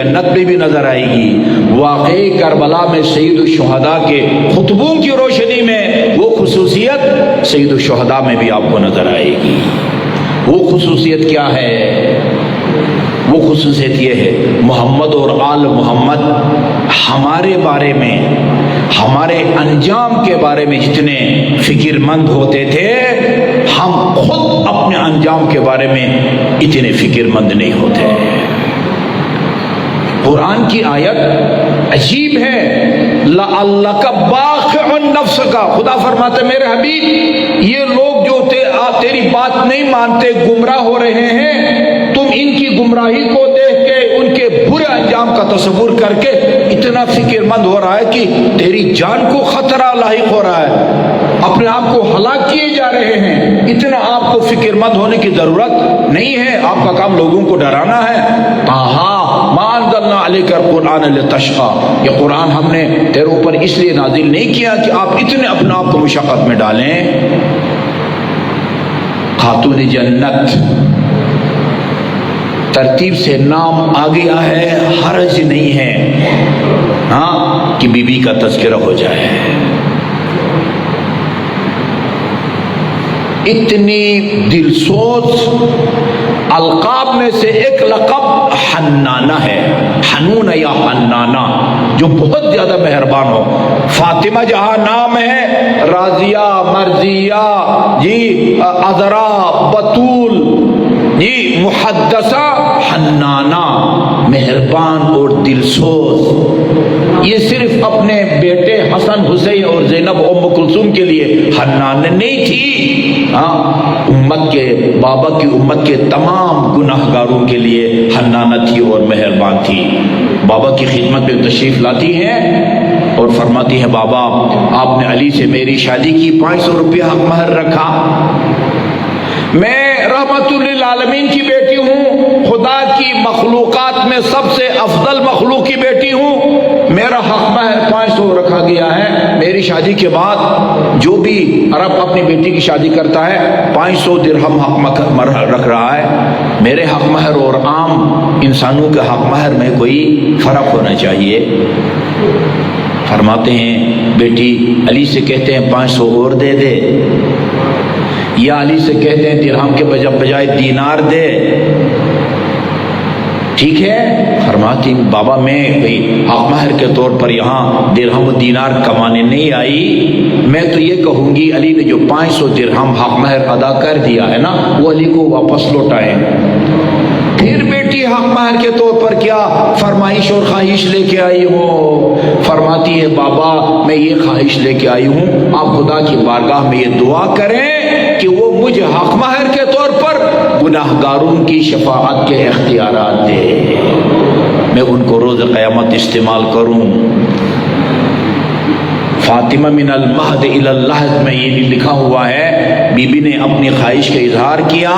جنت میں بھی نظر آئے گی۔ واقعی کربلا میں سید الشہداء کے خطبوں کی روشنی میں وہ خصوصیت سید الشہداء میں بھی آپ کو نظر آئے گی۔ وہ خصوصیت کیا ہے؟ وہ خصوصیت یہ ہے، محمد اور آل محمد ہمارے بارے میں، ہمارے انجام کے بارے میں جتنے فکر مند ہوتے تھے، ہم خود اپنے انجام کے بارے میں اتنے فکر مند نہیں ہوتے۔ قرآن کی آیت عجیب ہے، لَعَلَّكَ بَاخِعٌ نَفْسَكَ، خدا فرماتے میرے حبیب یہ لوگ جو تیری بات نہیں مانتے گمراہ ہو رہے ہیں، تم ان کی گمراہی کو دیکھ کے ان کے برے انجام کا تصور کر کے اتنا فکر مند ہو رہا ہے کہ تیری جان کو خطرہ لاحق ہو رہا ہے، اپنے آپ کو ہلاک کیے جا رہے ہیں، اتنا آپ کو فکر مند ہونے کی ضرورت نہیں ہے، آپ کا کام لوگوں کو ڈرانا ہے۔ ما انزلنا علیک القرآن لتشقی، یہ قرآن ہم نے تیرے اوپر اس لیے نازل نہیں کیا کہ آپ اتنے اپنے آپ کو مشقت میں ڈالیں۔ خاتون جنت ترتیب سے نام آ گیا ہے، حرج نہیں ہے ہاں کہ بی بی کا تذکرہ ہو جائے۔ اتنی دلسوز القاب میں سے ایک لقب حنانہ ہے، حنون یا حنانہ، جو بہت زیادہ مہربان ہو۔ فاطمہ جہاں نام ہے، راضیہ، مرضیہ، عذرا، بطول، محدثہ، حنانہ، مہربان اور دلسوز۔ یہ صرف اپنے بیٹے حسن حسین اور زینب ام کلثوم کے لیے حنان نہیں تھی، امت کے بابا کی امت کے تمام گناہ گاروں کے لیے حنانہ تھی اور مہربان تھی۔ بابا کی خدمت میں تشریف لاتی ہیں اور فرماتی ہیں، بابا آپ نے علی سے میری شادی کی، 500 روپیہ حق مہر رکھا، میں رحمت للعالمین کی بیٹی ہوں، خدا کی مخلوقات میں سب سے افضل مخلوق کی بیٹی ہوں، میرا حق مہر 500 رکھا گیا ہے، میری شادی کے بعد جو بھی عرب اپنی بیٹی کی شادی کرتا ہے 500 درہم حق مہر رکھ رہا ہے، میرے حق مہر اور عام انسانوں کے حق مہر میں کوئی فرق ہونا چاہیے۔ فرماتے ہیں بیٹی علی سے کہتے ہیں 500 اور دے دے، یا علی سے کہتے ہیں درہم کے بجائے دینار دے، ٹھیک ہے؟ فرماتی بابا میں حق مہر کے طور پر یہاں درہم و دینار کمانے نہیں آئی، میں تو یہ کہوں گی علی نے جو 500 درہم حق مہر ادا کر دیا ہے نا، وہ علی کو واپس لوٹائیں۔ پھر بیٹی حق مہر کے طور پر کیا فرمائش اور خواہش لے کے آئی ہو؟ فرماتی ہے بابا میں یہ خواہش لے کے آئی ہوں، آپ خدا کی بارگاہ میں یہ دعا کریں کہ وہ مجھے حق مہر کے طور پر گناہ گاروں کی شفاعت کے اختیارات دے، میں ان کو روز قیامت استعمال کروں۔ فاطمہ من المہد الی اللحد میں یہ لکھا ہوا ہے، بی بی نے اپنی خواہش کا اظہار کیا،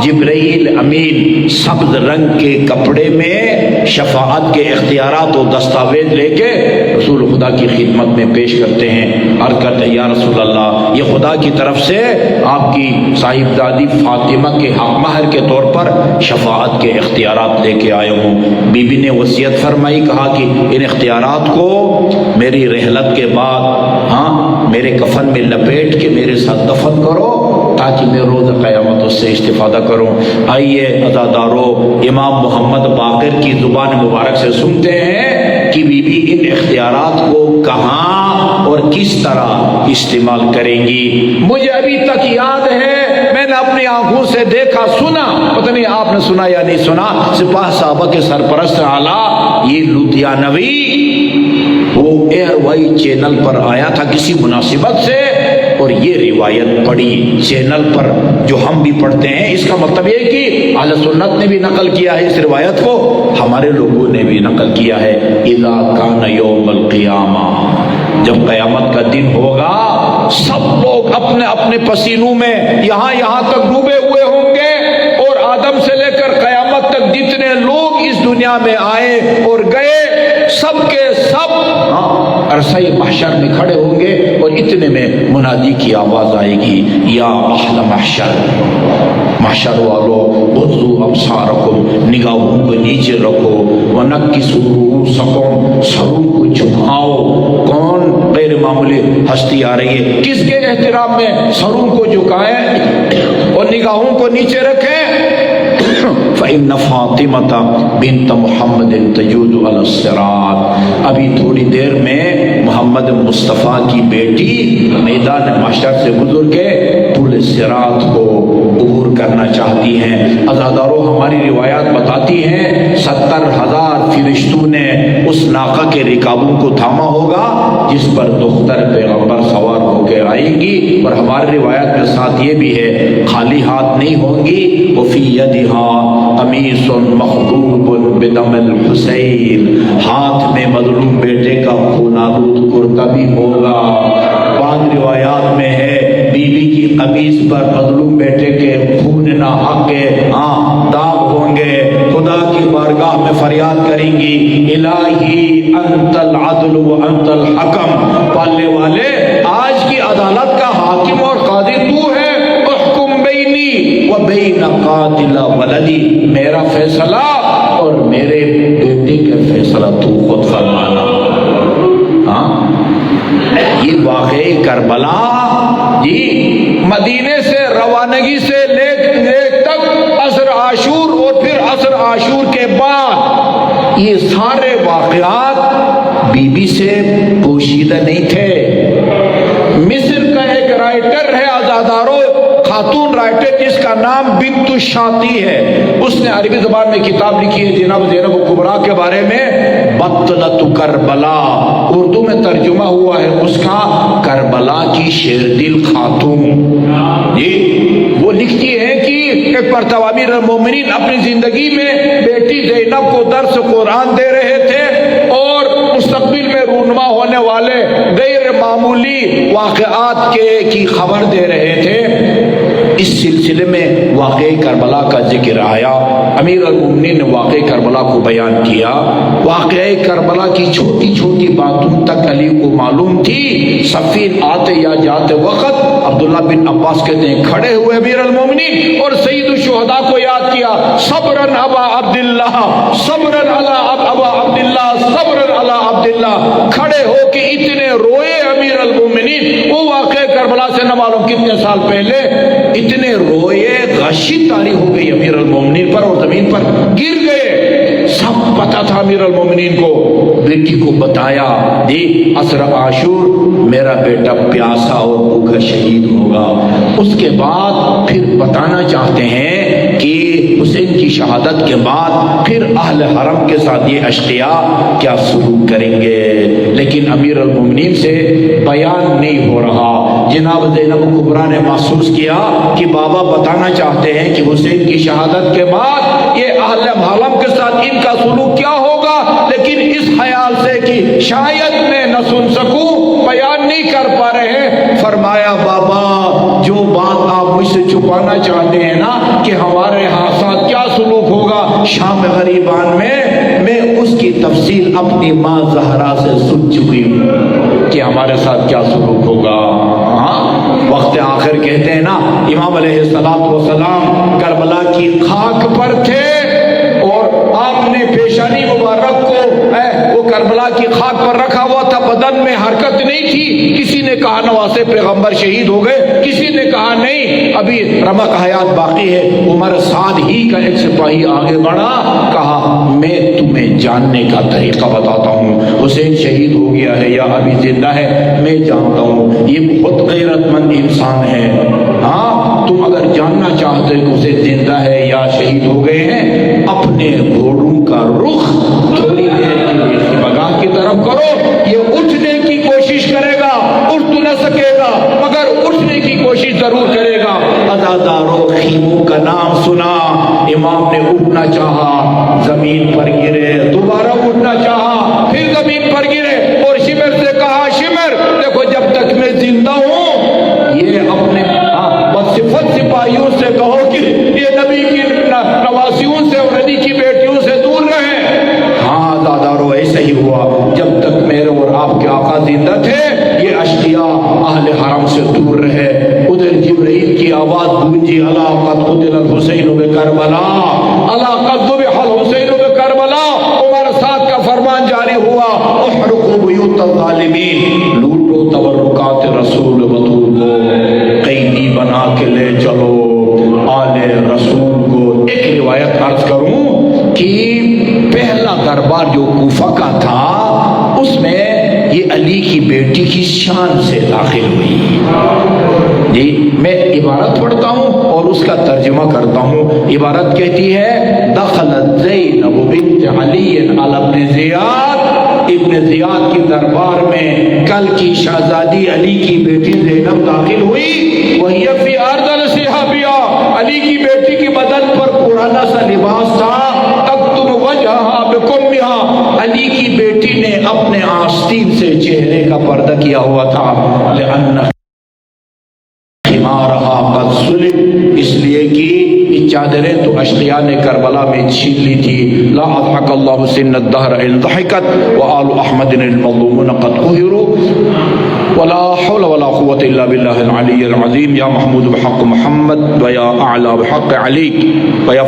جبرائیل امین سبز رنگ کے کپڑے میں شفاعت کے اختیارات و دستاویز لے کے رسول خدا کی خدمت میں پیش کرتے ہیں، عرض کرتے ہیں یا رسول اللہ یہ خدا کی طرف سے آپ کی صاحبزادی فاطمہ کے حق مہر کے طور پر شفاعت کے اختیارات لے کے آئے ہوں۔ بی بی نے وصیت فرمائی، کہا کہ ان اختیارات کو میری رحلت کے بعد میرے کفن میں لپیٹ کے میرے ساتھ دفن کرو تاکہ میں روز قیامت اس سے استفادہ کروں۔ آئیے عزادارو امام محمد باقر کی زبان مبارک سے سنتے ہیں کہ بی بی ان اختیارات کو کہاں اور کس طرح استعمال کریں گی۔ مجھے ابھی تک یاد ہے، میں نے اپنی آنکھوں سے دیکھا، سنا، پتہ نہیں آپ نے سنا یا نہیں سنا، سپاہ صحابہ کے سرپرست اعلیٰ یہ لدھیانوی وہ ایئر وائی چینل پر آیا تھا کسی مناسبت سے، اور یہ روایت پڑھی چینل پر جو ہم بھی پڑھتے ہیں، اس کا مطلب یہ کہ اہل سنت نے بھی نقل کیا ہے اس روایت کو، ہمارے لوگوں نے بھی نقل کیا ہے۔ اذا کان یوم القیامہ، جب قیامت کا دن ہوگا، سب لوگ اپنے اپنے پسینوں میں یہاں تک ڈوبے ہوئے ہوں گے، اور آدم سے لے کر قیامت تک جتنے لوگ اس دنیا میں آئے اور گئے، سب کے سب عرصہ محشر میں کھڑے ہوں گے اور اتنے میں منادی کی آواز آئے گی، یا اہل محشر، محشر والو غضوا ابصارکم، نگاہوں کو نیچے رکھو، ونکسوا رؤوسکم، سروں کو جھکاؤ۔ کون؟ غیر معمولی ہستی آ رہی ہے، کس کے احترام میں؟ سروں کو جھکائیں اور نگاہوں کو نیچے رکھیں۔ فإن فاطمة بنت محمد تجود على الصراط، ابھی تھوڑی دیر میں محمد مصطفیٰ کی بیٹی میدان محشر سے گزر کے پل صراط کو عبور کرنا چاہتی ہیں۔ عزادارو، ہماری روایات بتاتی ہیں 70,000 فرشتوں نے اس ناقہ کے رکابوں کو تھاما ہوگا جس پر دختر پیغمبر سوار ہو کے آئیں گی، اور ہماری روایات کے ساتھ یہ بھی ہے خالی ہاتھ نہیں ہوں گی۔ وفی یدہا قمیص مخضوب بدم الحسین، ہاتھ میں مظلوم بیٹے کا خون آلود کرتا بھی ہوگا۔ بعض روایات میں ہے بی بی کی قمیص پر مظلوم بیٹے کے خون نہ حق کے داغ ہوں گے۔ خدا کی بارگاہ میں فریاد کریں گی، الہی انت العدل و انت الحکم، پالنے والے آج کی عدالت کا حاکم اور قاضی تو ہے، احکم بینی و بین قاتل ولدی، میرا فیصلہ اور میرے بیٹے کا فیصلہ تو خود فرمانا۔ یہ واقعی کربلا جی مدینے سے روانگی سے لے تک عصر عاشور اور پھر عصر عاشور کے بعد یہ سارے واقعات بی بی سے پوشیدہ نہیں تھے۔ مصر کا ایک رائٹر ہے عزادارو، خاتون رائٹر جس کا نام بنت الشاطی ہے، اس نے عربی زبان میں کتاب لکھی ہے جناب زینب کبریٰ کے بارے میں، بطلۃ کربلا، اردو میں ترجمہ ہوا ہے اس کا کربلا کی شیر دل خاتون۔ جی وہ لکھتی ہے کہ ایک مرتبہ امیر المومنین اپنی زندگی میں بیٹی زینب کو درس قرآن دے رہے تھے اور مستقبل میں رونما ہونے والے غیر معمولی واقعات کی خبر دے رہے تھے۔ اس سلسلے میں واقعی کربلا کا ذکر آیا، امیر المومنین نے واقعی کربلا کو بیان کیا۔ واقعی کربلا کی چھوٹی چھوٹی باتوں تک علی کو معلوم تھی۔ صفین آتے یا جاتے وقت عبداللہ بن عباس کہتے ہیں کھڑے ہوئے امیر المومنین اور سید الشہداء کو یاد کیا، صبرن ابا عبداللہ، صبرن علی ابا عبداللہ، صبرن علی عبداللہ، کھڑے ہو کے اتنے روئے امیر المومنین۔ وہ واقعہ کربلا سے نہ معلوم کتنے سال پہلے اتنے روئے، غشی طاری ہو گئی امیر المومنین پر اور زمین پر گر گئے۔ سب پتا تھا امیر المومنین کو، بیٹی کو بتایا جی عصر عاشور میرا بیٹا پیاسا اور بھوکا شہید ہوگا۔ اس کے بعد پھر بتانا چاہتے ہیں کہ حسین کی شہادت کے بعد پھر اہل حرم کے ساتھ یہ اشقیاء کیا سلوک کریں گے، لیکن امیر المومنین سے بیان نہیں ہو رہا۔ جناب زینب کبریٰ نے محسوس کیا کہ بابا بتانا چاہتے ہیں کہ حسین کی شہادت کے بعد یہ اہل حرم کے ساتھ ان کا سلوک کیا ہوگا، لیکن اس خیال سے کہ شاید میں نہ سن سکوں بیان نہیں کر پا رہے۔ فرمایا بابا جو بات آپ مجھ سے چھپانا چاہتے ہیں نا کہ ہمارے ہاں ساتھ کیا سلوک ہوگا شام غریبان میں اس کی تفصیل اپنی ماں زہرا سے سن چکی ہوں کہ ہمارے ساتھ کیا سلوک ہوگا۔ وقت آخر کہتے ہیں نا امام علیہ السلام کربلا کی خاک پر تھے اور آپ نے پیشانی مبارک کو وہ کربلا کی خاک پر رکھا ہوا تھا، بدن میں حرکت نہیں تھی۔ کسی نے کہا نواسے پیغمبر شہید ہو گئے، کسی نے کہا نہیں ابھی رمق حیات باقی ہے۔ عمر سعد ہی کا ایک سپاہی آگے بڑھا، کہا میں تمہیں جاننے کا طریقہ بتاتا ہوں، حسین شہید ہو گیا ہے یا ابھی زندہ ہے میں جانتا ہوں، یہ بہت غیرت مند انسان ہے۔ ہاں تم اگر جاننا چاہتے کہ اسے زندہ ہے یا شہید ہو گئے ہیں، اپنے گھوڑوں کا رخ تھوڑی دیر کے لیے بگاہ کی طرف کرو، یہ اٹھنے کی کوشش کرے گا، اٹھ تو نہ سکے گا مگر اٹھنے کی کوشش ضرور کرے گا۔ عزادارو خیموں کا نام سنا، امام نے اٹھنا چاہا زمین پر گرے، دوبارہ اٹھنا چاہا پھر زمین پر گرے اور شمر سے کہا شمر دیکھو جب تک میں زندہ ہوں یہ اپنے صفت سپاہیوں سے کہو کہ یہ نبی کی نواسیوں سے اور نبی کی بیٹیوں سے دور رہے۔ ہاں دادارو ایسا ہی ہوا، جب تک میرے اور آپ کے آقا زندہ تھے، یہ اشقیاء اہل حرم سے دور رہے۔ ادھر جبرائیل کی آواز گونجی، الا قد قتل الحسین بکربلا، الا قد ذبح الحسین بکربلا۔ عمر سعد کا فرمان جاری ہوا، احرقوا بیوت الظالمین، لوٹو تبرکات رسول بطول کو، قیدی بنا کے لے چلو آل رسول کو۔ ایک روایت عرض کروں کہ پہلا دربار جو کوفہ کا تھا اس میں یہ علی کی بیٹی کی شان سے داخل ہوئی۔ جی میں عبارت پڑھتا ہوں اور اس کا ترجمہ کرتا ہوں۔ عبارت کہتی ہے، دخلت زینب بنت علی علی ابن زیاد، ابن زیاد کی دربار میں کل کی شہزادی علی کی بیٹی زینب داخل ہوئی۔ وہی فی ارذل صحابیہ، علی کی بیٹی کی بدن پر پرانا سا لباس تھا، تکتم وجہہا بکمہا، علی کی بیٹی نے اپنے آستین سے چہرے کا پردہ کیا ہوا تھا، لأن خمارہا قد سلب، اس لیے کہ یہ چادریں تو اشقیاء نے کربلا میں چھین لی تھی۔ لا اضحک اللہ سن الدہر ان ضحکت وآل احمد المظلومون قد قہروا ولا حول ولا قوة الا باللہ العلی العظیم۔ یا محمود بحق محمد ویا اعلی بحق علیک ویا